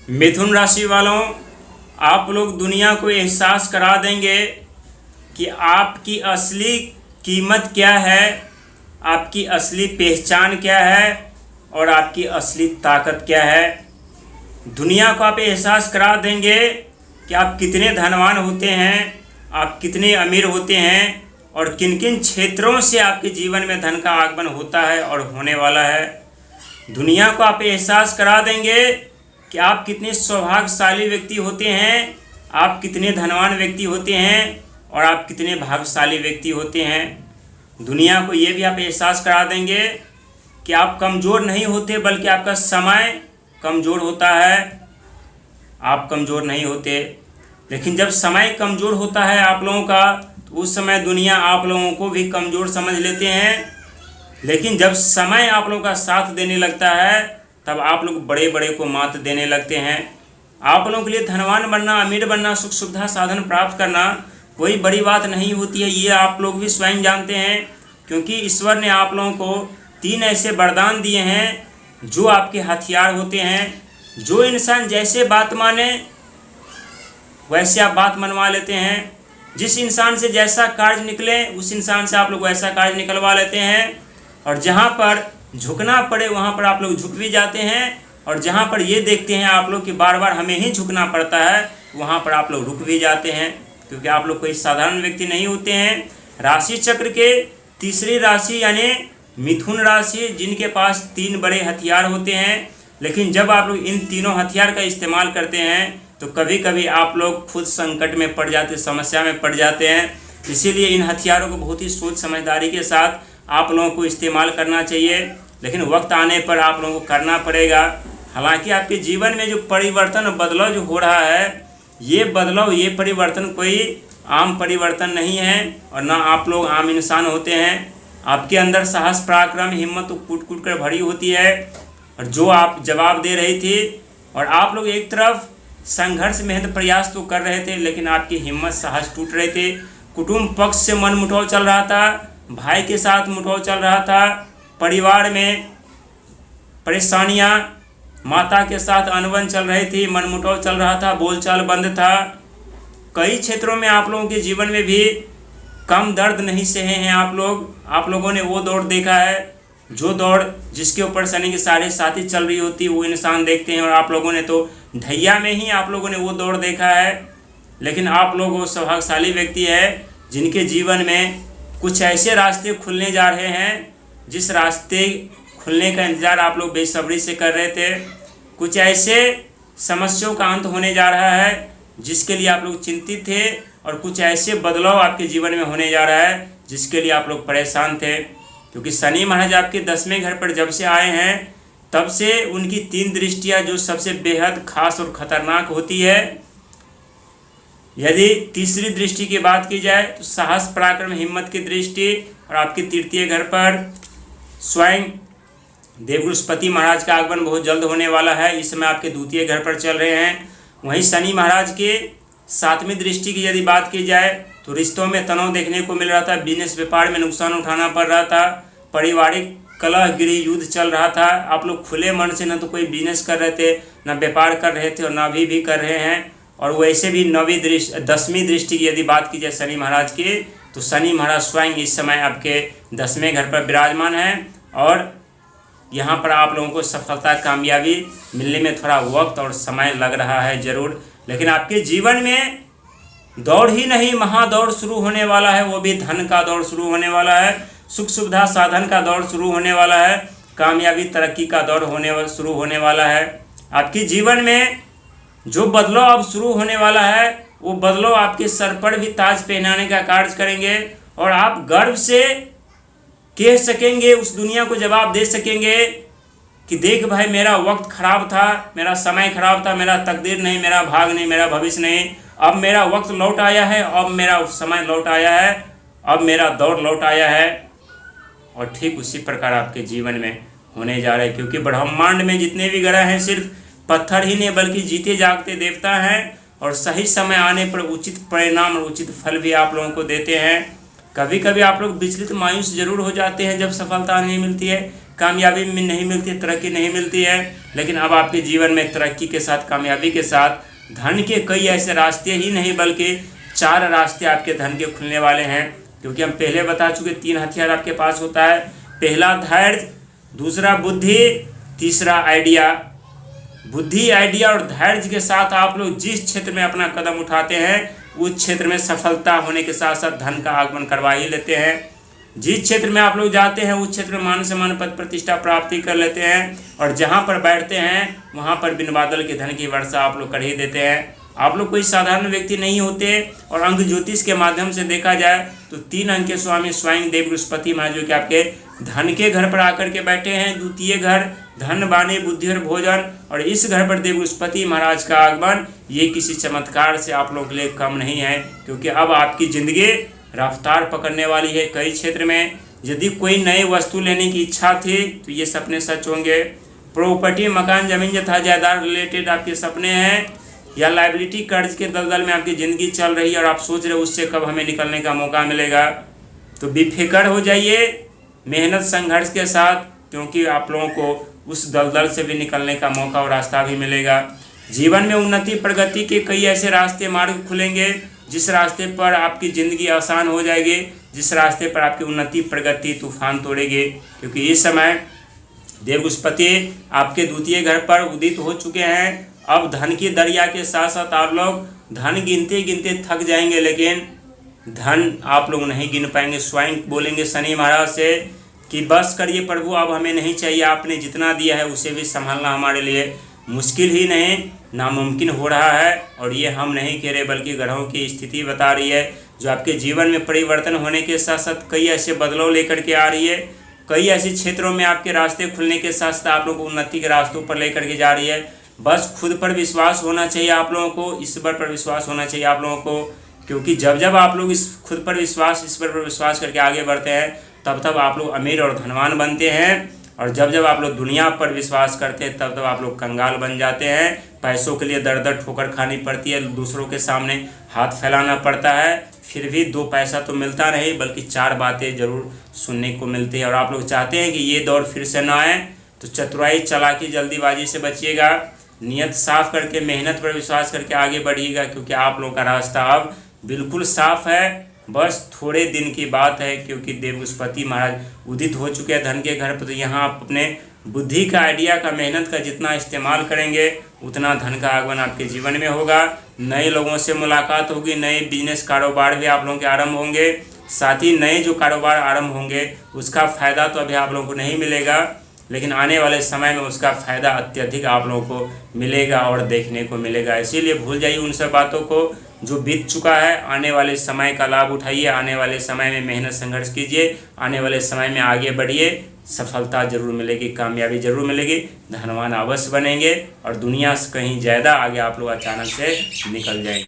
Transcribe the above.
मिथुन राशि वालों, आप लोग दुनिया को एहसास करा देंगे कि आपकी असली कीमत क्या है, आपकी असली पहचान क्या है और आपकी असली ताकत क्या है। दुनिया को आप एहसास करा देंगे कि आप कितने धनवान होते हैं, आप कितने अमीर होते हैं और किन किन क्षेत्रों से आपके जीवन में धन का आगमन होता है और होने वाला है। दुनिया को आप एहसास करा देंगे कि आप कितने सौभाग्यशाली व्यक्ति होते हैं, आप कितने धनवान व्यक्ति होते हैं और आप कितने भाग्यशाली व्यक्ति होते हैं। दुनिया को ये भी आप एहसास करा देंगे कि आप कमज़ोर नहीं होते, बल्कि आपका समय कमज़ोर होता है। आप कमज़ोर नहीं होते, लेकिन जब समय कमज़ोर होता है आप लोगों का, तो उस समय दुनिया आप लोगों को भी कमज़ोर समझ लेते हैं। लेकिन जब समय आप लोगों का साथ देने लगता है, तब आप लोग बड़े बड़े को मात देने लगते हैं। आप लोगों के लिए धनवान बनना, अमीर बनना, सुख सुविधा साधन प्राप्त करना कोई बड़ी बात नहीं होती है। ये आप लोग भी स्वयं जानते हैं, क्योंकि ईश्वर ने आप लोगों को 3 ऐसे वरदान दिए हैं जो आपके हथियार होते हैं। जो इंसान जैसे बात माने वैसे आप बात मनवा लेते हैं। जिस इंसान से जैसा कार्य निकले उस इंसान से आप लोग वैसा कार्य निकलवा लेते हैं। और जहाँ पर झुकना पड़े वहाँ पर आप लोग झुक भी जाते हैं, और जहाँ पर ये देखते हैं आप लोग कि बार बार हमें ही झुकना पड़ता है, वहाँ पर आप लोग रुक भी जाते हैं, क्योंकि आप लोग कोई साधारण व्यक्ति नहीं होते हैं। राशि चक्र के तीसरी राशि यानी मिथुन राशि, जिनके पास 3 बड़े हथियार होते हैं। लेकिन जब आप लोग इन तीनों हथियार का इस्तेमाल करते हैं तो कभी कभी आप लोग खुद संकट में पड़ जाते, समस्या में पड़ जाते हैं। इसीलिए इन हथियारों को बहुत ही सोच समझदारी के साथ आप लोगों को इस्तेमाल करना चाहिए, लेकिन वक्त आने पर आप लोगों को करना पड़ेगा। हालांकि आपके जीवन में जो परिवर्तन और बदलाव जो हो रहा है, ये बदलाव, ये परिवर्तन कोई आम परिवर्तन नहीं है और ना आप लोग आम इंसान होते हैं। आपके अंदर साहस, पराक्रम, हिम्मत कूट कूट कर भरी होती है। और जो आप जवाब दे रही थी, और आप लोग एक तरफ संघर्ष, मेहनत, प्रयास तो कर रहे थे, लेकिन आपकी हिम्मत, साहस टूट रहे थे। कुटुंब पक्ष से मन मुटाव चल रहा था, भाई के साथ मुटाव चल रहा था, परिवार में परेशानियां, माता के साथ अनबन चल रही थी, मन मुटाव चल रहा था, बोलचाल बंद था। कई क्षेत्रों में आप लोगों के जीवन में भी कम दर्द नहीं सहे हैं आप लोगों ने वो दौड़ देखा है, जो दौड़ जिसके ऊपर शनि की 7.5 चल रही होती है वो इंसान देखते हैं, और आप लोगों ने तो ढैया में ही आप लोगों ने वो दौड़ देखा है। लेकिन आप लोग वो सौभाग्यशाली व्यक्ति है जिनके जीवन में कुछ ऐसे रास्ते खुलने जा रहे हैं, जिस रास्ते खुलने का इंतज़ार आप लोग बेसब्री से कर रहे थे। कुछ ऐसे समस्याओं का अंत होने जा रहा है जिसके लिए आप लोग चिंतित थे, और कुछ ऐसे बदलाव आपके जीवन में होने जा रहा है जिसके लिए आप लोग परेशान थे। क्योंकि शनि महाराज आपके 10वें घर पर जब से आए हैं, तब से उनकी 3 दृष्टियाँ जो सबसे बेहद खास और ख़तरनाक होती है। यदि तीसरी दृष्टि की बात की जाए तो साहस, पराक्रम, हिम्मत की दृष्टि, और आपके 3य घर पर स्वयं देवगुरुस्पति महाराज का आगमन बहुत जल्द होने वाला है। इस समय आपके 2य घर पर चल रहे हैं। वहीं शनि महाराज के 7वीं दृष्टि की यदि बात की जाए तो रिश्तों में तनाव देखने को मिल रहा था, बिजनेस व्यापार में नुकसान उठाना पड़ रहा था, पारिवारिक कलह, गृह युद्ध चल रहा था। आप लोग खुले मन से न तो कोई बिजनेस कर रहे थे, न व्यापार कर रहे थे, और न भी कर रहे हैं। और वैसे भी 10वीं दृष्टि की यदि बात की जाए शनि महाराज की, तो शनि महाराज स्वयं इस समय आपके 10वें घर पर विराजमान हैं, और यहाँ पर आप लोगों को सफलता, कामयाबी मिलने में थोड़ा वक्त और समय लग रहा है ज़रूर। लेकिन आपके जीवन में दौड़ ही नहीं, महादौड़ शुरू होने वाला है। वो भी धन का दौड़ शुरू होने वाला है, सुख सुविधा साधन का दौड़ शुरू होने वाला है, कामयाबी तरक्की का दौड़ शुरू होने वाला है। आपके जीवन में जो बदलाव अब शुरू होने वाला है, वो बदलाव आपके सर पर भी ताज पहनाने का कार्य करेंगे, और आप गर्व से कह सकेंगे, उस दुनिया को जवाब दे सकेंगे कि देख भाई, मेरा वक्त खराब था, मेरा समय खराब था, मेरा तकदीर नहीं, मेरा भाग नहीं, मेरा भविष्य नहीं, अब मेरा वक्त लौट आया है, अब मेरा समय लौट आया है, अब मेरा दौर लौट आया है। और ठीक उसी प्रकार आपके जीवन में होने जा रहा है, क्योंकि ब्रह्मांड में जितने भी ग्रह हैं सिर्फ पत्थर ही नहीं बल्कि जीते जागते देवता हैं, और सही समय आने पर उचित परिणाम और उचित फल भी आप लोगों को देते हैं। कभी कभी आप लोग विचलित, मायूस जरूर हो जाते हैं जब सफलता नहीं मिलती है, कामयाबी में नहीं मिलती, तरक्की नहीं मिलती है। लेकिन अब आपके जीवन में तरक्की के साथ, कामयाबी के साथ धन के कई ऐसे रास्ते ही नहीं बल्कि 4 रास्ते आपके धन के खुलने वाले हैं। क्योंकि हम पहले बता चुके 3 हथियार आपके पास होता है। पहला धैर्य, दूसरा बुद्धि, तीसरा आइडिया। बुद्धि, आइडिया और धैर्य के साथ आप लोग जिस क्षेत्र में अपना कदम उठाते हैं उस क्षेत्र में सफलता होने के साथ साथ धन का आगमन करवा ही लेते हैं। जिस क्षेत्र में आप लोग जाते हैं उस क्षेत्र में मान सम्मान, पद प्रतिष्ठा प्राप्ति कर लेते हैं। और जहाँ पर बैठते हैं वहाँ पर बिन बादल के धन की वर्षा आप लोग कर ही देते हैं। आप लोग कोई साधारण व्यक्ति नहीं होते। और अंक ज्योतिष के माध्यम से देखा जाए तो 3 अंक के स्वामी स्वयं देव बृहस्पति महाराज जो कि आपके धन के घर पर आकर के बैठे हैं। द्वितीय घर धन, वाणी, बुद्धि और भोजन, और इस घर पर देव बृहस्पति महाराज का आगमन ये किसी चमत्कार से आप लोगों के लिए कम नहीं है। क्योंकि अब आपकी ज़िंदगी रफ्तार पकड़ने वाली है। कई क्षेत्र में यदि कोई नई वस्तु लेने की इच्छा थी तो ये सपने सच होंगे। प्रॉपर्टी, मकान, जमीन तथा जायदाद रिलेटेड आपके सपने हैं, या लाइबिलिटी, कर्ज के दलदल में आपकी ज़िंदगी चल रही है और आप सोच रहे हो उससे कब हमें निकलने का मौका मिलेगा, तो बेफिक्र हो जाइए मेहनत संघर्ष के साथ। क्योंकि आप लोगों को उस दलदल से भी निकलने का मौका और रास्ता भी मिलेगा। जीवन में उन्नति प्रगति के कई ऐसे रास्ते, मार्ग खुलेंगे जिस रास्ते पर आपकी ज़िंदगी आसान हो जाएगी, जिस रास्ते पर आपकी उन्नति प्रगति तूफान तोड़ेगी। क्योंकि इस समय देव बृहस्पति आपके द्वितीय घर पर उदित हो चुके हैं। अब धन की दरिया के साथ साथ आप लोग धन गिनते गिनते थक जाएंगे, लेकिन धन आप लोग नहीं गिन पाएंगे। स्वयं बोलेंगे शनि महाराज से कि बस करिए प्रभु, अब हमें नहीं चाहिए, आपने जितना दिया है उसे भी संभालना हमारे लिए मुश्किल ही नहीं नामुमकिन हो रहा है। और ये हम नहीं कह रहे बल्कि ग्रहों की स्थिति बता रही है, जो आपके जीवन में परिवर्तन होने के साथ साथ कई ऐसे बदलाव लेकर के आ रही है। कई ऐसे क्षेत्रों में आपके रास्ते खुलने के साथ साथ आप लोगों को उन्नति के रास्तों पर लेकर के जा रही है। बस खुद पर विश्वास होना चाहिए आप लोगों को, ईश्वर पर विश्वास होना चाहिए आप लोगों को। क्योंकि जब जब आप लोग इस खुद पर विश्वास, ईश्वर पर विश्वास करके आगे बढ़ते हैं तब तब आप लोग अमीर और धनवान बनते हैं। और जब जब आप लोग दुनिया पर विश्वास करते हैं तब तब आप लोग कंगाल बन जाते हैं। पैसों के लिए दर दर ठोकर खानी पड़ती है, दूसरों के सामने हाथ फैलाना पड़ता है, फिर भी 2 पैसा तो मिलता नहीं बल्कि 4 बातें ज़रूर सुनने को मिलती है। और आप लोग चाहते हैं कि ये दौर फिर से ना आए, तो चतुराई, चालाकी, जल्दीबाजी से बचिएगा। नियत साफ करके, मेहनत पर विश्वास करके आगे बढ़िएगा। क्योंकि आप लोगों का रास्ता अब बिल्कुल साफ है, बस थोड़े दिन की बात है। क्योंकि देव बृहस्पति महाराज उदित हो चुके हैं धन के घर पर। तो यहाँ आप अपने बुद्धि का, आइडिया का, मेहनत का जितना इस्तेमाल करेंगे उतना धन का आगमन आपके जीवन में होगा। नए लोगों से मुलाकात होगी, नए बिजनेस कारोबार भी आप लोगों के आरंभ होंगे। साथ ही नए जो कारोबार आरंभ होंगे उसका फ़ायदा तो अभी आप लोगों को नहीं मिलेगा, लेकिन आने वाले समय में उसका फ़ायदा अत्यधिक आप लोगों को मिलेगा और देखने को मिलेगा। इसीलिए भूल जाइए उन सब बातों को जो बीत चुका है। आने वाले समय का लाभ उठाइए, आने वाले समय में मेहनत संघर्ष कीजिए, आने वाले समय में आगे बढ़िए। सफलता जरूर मिलेगी, कामयाबी जरूर मिलेगी, धनवान अवश्य बनेंगे और दुनिया से कहीं ज़्यादा आगे आप लोग अचानक से निकल जाएंगे।